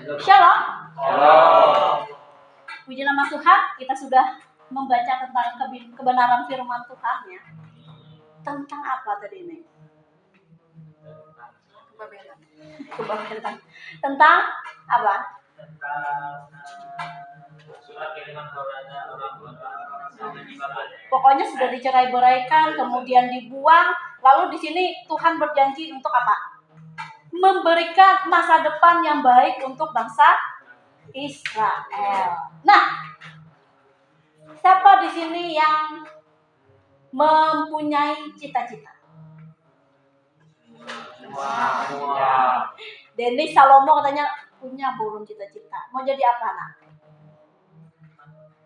Shalom. Shalom. Puji nama Tuhan, kita sudah membaca tentang kebenaran firman Tuhan ya. Tentang apa tadi ini? Kebabelan. Tentang apa? Surat kiriman kepada orang Pokoknya sudah dicerai-beraikan, kemudian dibuang. Lalu di sini Tuhan berjanji untuk apa? Memberikan masa depan yang baik untuk bangsa Israel. Nah, siapa di sini yang mempunyai cita-cita? semua. Denny Salomo katanya punya burung cita-cita. Mau jadi apa, nak?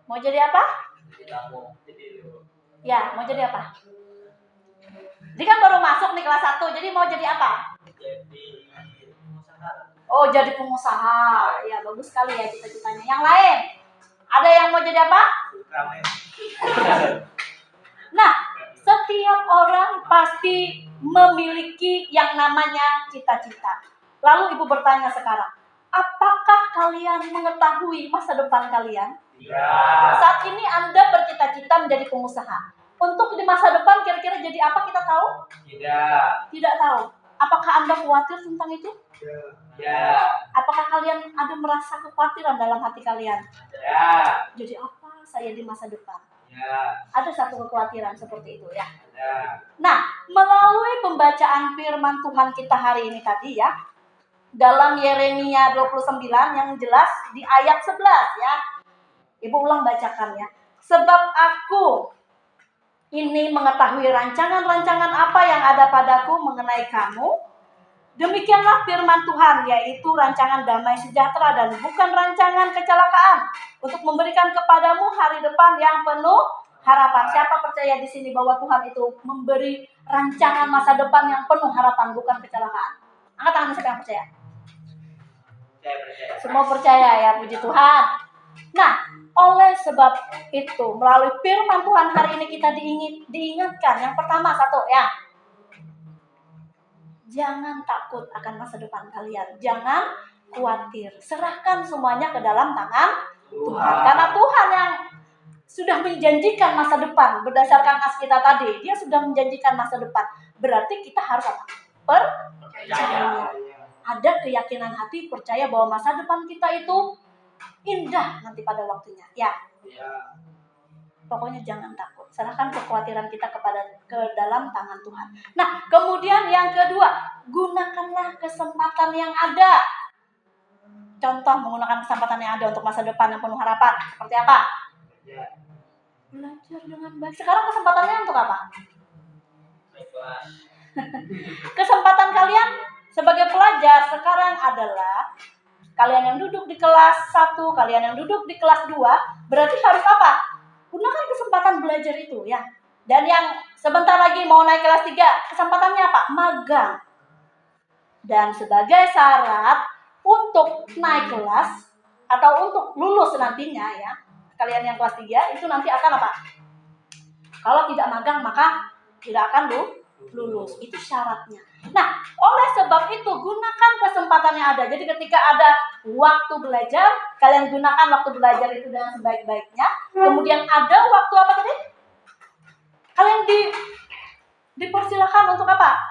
Mau jadi apa? Ya, mau jadi apa? Dia kan baru masuk nih kelas 1, jadi mau jadi apa? Oh, jadi pengusaha. Ya, bagus sekali ya cita-citanya. Yang lain? Ada yang mau jadi apa? Nah, setiap orang pasti memiliki yang namanya cita-cita. Lalu ibu bertanya sekarang, apakah kalian mengetahui masa depan kalian? Ya. Saat ini Anda bercita-cita menjadi pengusaha. Untuk di masa depan kira-kira jadi apa kita tahu? Tidak. Tidak tahu. Apakah Anda khawatir tentang itu? Ya. Apakah kalian ada merasa kekhawatiran dalam hati kalian? Ya. Jadi apa saya di masa depan? Ya. Ada satu kekhawatiran seperti itu ya. Ya. Nah, melalui pembacaan firman Tuhan kita hari ini tadi ya, dalam Yeremia 29 yang jelas di ayat 11 ya. Ibu ulang bacakan ya. Sebab aku ini mengetahui rancangan-rancangan apa yang ada padaku mengenai kamu. Demikianlah firman Tuhan, yaitu rancangan damai sejahtera dan bukan rancangan kecelakaan, untuk memberikan kepadamu hari depan yang penuh harapan. Siapa percaya di sini bahwa Tuhan itu memberi rancangan masa depan yang penuh harapan, bukan kecelakaan? Angkat tangan siapa yang percaya? Saya percaya. Semua percaya ya, puji Tuhan. Nah, oleh sebab itu, melalui firman Tuhan hari ini kita diingatkan. Yang pertama, satu ya, jangan takut akan masa depan kalian. Jangan khawatir. Serahkan semuanya ke dalam tangan Tuhan. Karena Tuhan yang sudah menjanjikan masa depan. Berdasarkan as kita tadi, dia sudah menjanjikan masa depan. Berarti kita harus apa? Percaya. Ada keyakinan hati, percaya bahwa masa depan kita itu indah nanti pada waktunya. Ya. Ya. Pokoknya jangan takut. Serahkan kekhawatiran kita ke dalam tangan Tuhan. Nah, kemudian yang kedua, gunakanlah kesempatan yang ada. Contoh menggunakan kesempatan yang ada untuk masa depan yang penuh harapan. Seperti apa? Ya. Belajar dengan baik. Sekarang kesempatannya untuk apa? Kesempatan kalian sebagai pelajar sekarang adalah kalian yang duduk di kelas 1, kalian yang duduk di kelas 2, berarti harus apa? Gunakan kesempatan belajar itu ya. Dan yang sebentar lagi mau naik kelas 3, kesempatannya apa? Magang. Dan sebagai syarat untuk naik kelas atau untuk lulus nantinya ya, kalian yang kelas 3 itu nanti akan apa? Kalau tidak magang maka tidak akan lulus. Itu syaratnya. Nah, oleh sebab itu gunakan kesempatan yang ada. Jadi ketika ada waktu belajar, kalian gunakan waktu belajar itu dengan sebaik-baiknya. Kemudian ada waktu apa tadi? Kalian dipersilakan untuk apa?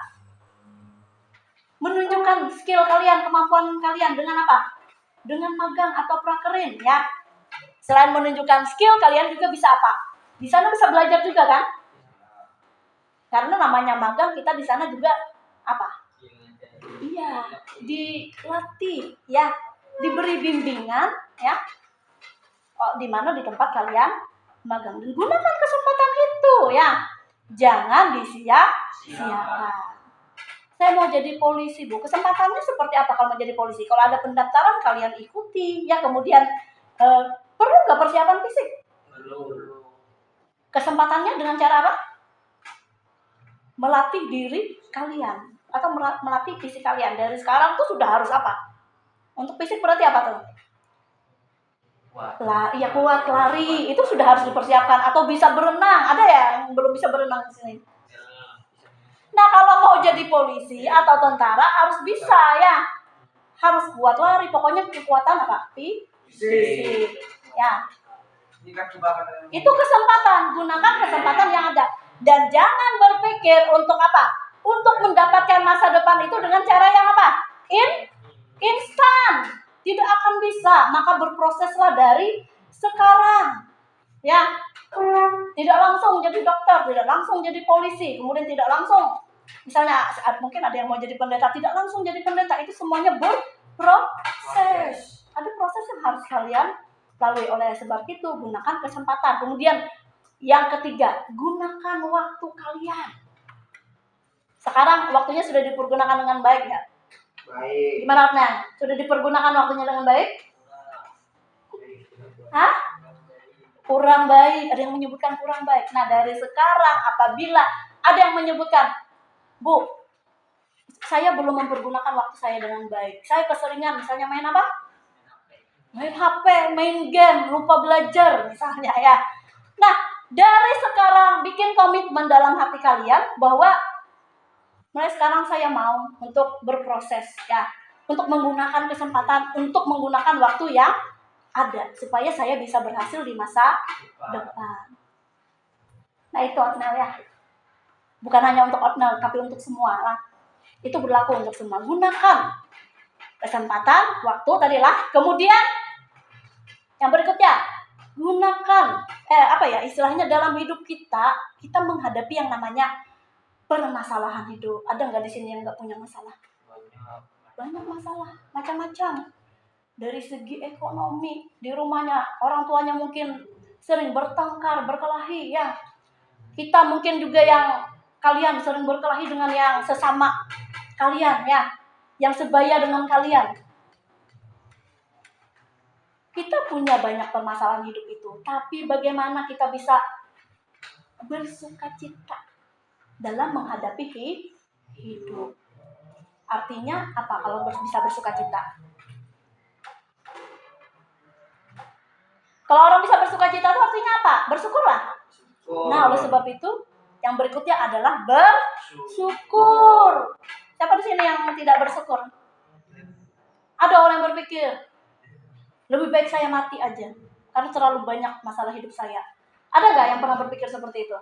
Menunjukkan skill kalian, kemampuan kalian dengan apa? Dengan magang atau prakerin ya. Selain menunjukkan skill, kalian juga bisa apa? Di sana bisa belajar juga kan? Karena namanya magang, kita di sana juga apa? Iya, dilatih ya, diberi bimbingan ya. Oh, di mana di tempat kalian magang. Dan gunakan kesempatan itu ya. Jangan disia-siakan. Saya mau jadi polisi, Bu. Kesempatannya seperti apa kalau mau jadi polisi? Kalau ada pendaftaran kalian ikuti ya, kemudian perlu nggak persiapan fisik? Perlu. Kesempatannya dengan cara apa? Melatih diri kalian atau melatih fisik kalian. Dari sekarang tuh sudah harus apa? Untuk fisik berarti apa tuh? Iya, kuat lari. Itu sudah harus dipersiapkan. Atau bisa berenang. Ada ya yang belum bisa berenang di sini? Nah, kalau mau jadi polisi atau tentara harus bisa ya. harus kuat lari, pokoknya kekuatan apa? Fisik. Ya. Itu kesempatan, gunakan kesempatan yang ada. Dan jangan berpikir untuk apa? Untuk mendapatkan masa depan itu dengan cara yang apa? Instan. Tidak akan bisa, maka berproseslah dari sekarang. Ya. Tidak langsung jadi dokter, tidak langsung jadi polisi, kemudian tidak langsung misalnya mungkin ada yang mau jadi pendeta, tidak langsung jadi pendeta. Itu semuanya berproses. Ada proses yang harus kalian lalui. Oleh sebab itu gunakan kesempatan. Kemudian yang ketiga, gunakan waktu kalian. Sekarang waktunya sudah dipergunakan dengan baik ya? Baik. Gimana Otna? Sudah dipergunakan waktunya dengan baik? Hah? Kurang baik. Ada yang menyebutkan kurang baik. Nah, dari sekarang apabila ada yang menyebutkan, Bu, saya belum mempergunakan waktu saya dengan baik. Saya keseringan misalnya main apa? Main HP, main game, lupa belajar misalnya ya. Nah, dari sekarang bikin komitmen dalam hati kalian bahwa mulai sekarang saya mau untuk berproses ya, untuk menggunakan kesempatan, untuk menggunakan waktu yang ada supaya saya bisa berhasil di masa depan. Nah, itu Otnel ya. Bukan hanya untuk Otnel, tapi untuk semua lah. Itu berlaku untuk semua. Gunakan kesempatan, waktu tadilah. Kemudian yang berikutnya, gunakan istilahnya dalam hidup kita menghadapi yang namanya permasalahan hidup. Ada nggak di sini yang nggak punya masalah? Banyak masalah, macam-macam. Dari segi ekonomi, di rumahnya orang tuanya mungkin sering bertengkar, berkelahi ya. Kita mungkin juga kalian sering berkelahi dengan yang sesama kalian ya, yang sebaya dengan kalian. Kita punya banyak permasalahan hidup itu, tapi bagaimana kita bisa bersukacita dalam menghadapi hidup? Artinya apa kalau bisa bersukacita? Kalau orang bisa bersukacita itu artinya apa? Bersyukurlah. Nah, oleh sebab itu yang berikutnya adalah bersyukur. Siapa di sini yang tidak bersyukur? Ada orang yang berpikir, lebih baik saya mati aja, karena terlalu banyak masalah hidup saya. Ada nggak yang pernah berpikir seperti itu?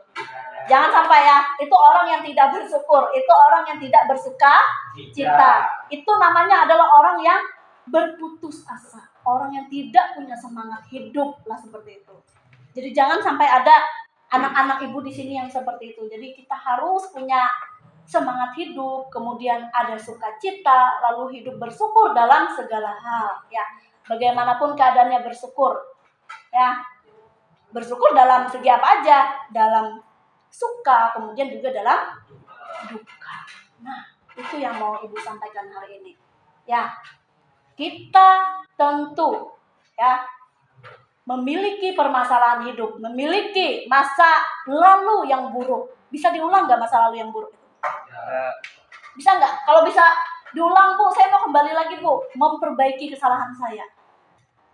Jangan sampai ya, itu orang yang tidak bersyukur, itu orang yang tidak bersukacita. Itu namanya adalah orang yang berputus asa, orang yang tidak punya semangat hidup lah seperti itu. Jadi jangan sampai ada anak-anak ibu di sini yang seperti itu. Jadi kita harus punya semangat hidup, kemudian ada sukacita, lalu hidup bersyukur dalam segala hal ya. Bagaimanapun keadaannya bersyukur ya. Bersyukur dalam segi apa aja, dalam suka, kemudian juga dalam duka. Nah, itu yang mau Ibu sampaikan hari ini. Ya. Kita tentu ya memiliki permasalahan hidup, memiliki masa lalu yang buruk. Bisa diulang nggak masa lalu yang buruk itu? Bisa nggak? Kalau bisa diulang, Bu, saya mau kembali lagi, Bu, memperbaiki kesalahan saya.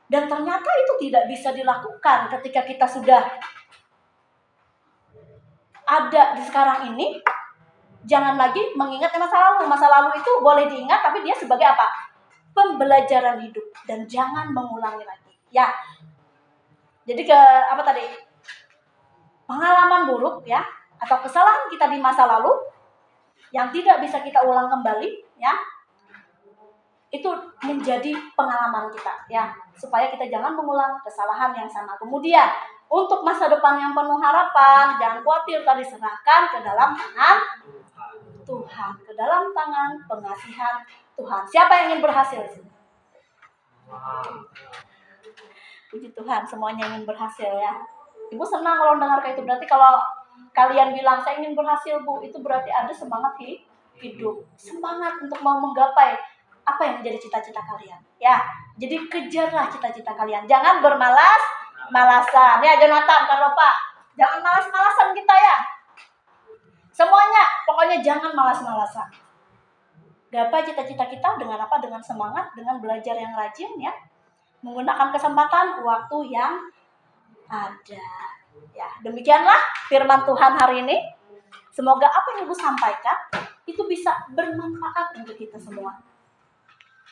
Dan ternyata itu tidak bisa dilakukan ketika kita sudah ada di sekarang ini. Jangan lagi mengingat masa lalu. Masa lalu itu boleh diingat, tapi dia sebagai apa? Pembelajaran hidup. Dan jangan mengulangi lagi. Ya. Jadi pengalaman buruk ya, atau kesalahan kita di masa lalu yang tidak bisa kita ulang kembali ya, itu menjadi pengalaman kita ya, supaya kita jangan mengulang kesalahan yang sama. Kemudian untuk masa depan yang penuh harapan, jangan khawatir, tadi serahkan ke dalam tangan Tuhan, ke dalam tangan pengasihan Tuhan. Siapa yang ingin berhasil? Puji Tuhan, semuanya ingin berhasil ya. Ibu senang kalau dengar kayak itu. Berarti kalau kalian bilang saya ingin berhasil, Bu, itu berarti ada semangat hidup, semangat untuk mau menggapai apa yang menjadi cita-cita kalian ya. Jadi kejarlah cita-cita kalian, jangan bermalas-malasan ya. Jonathan, Karopa, jangan malas-malasan kita ya. Semuanya pokoknya jangan malas-malasan. Gapai cita-cita kita dengan apa? Dengan semangat, dengan belajar yang rajin ya, menggunakan kesempatan waktu yang ada ya. Demikianlah firman Tuhan hari ini. Semoga apa yang Ibu sampaikan itu bisa bermanfaat untuk kita semua.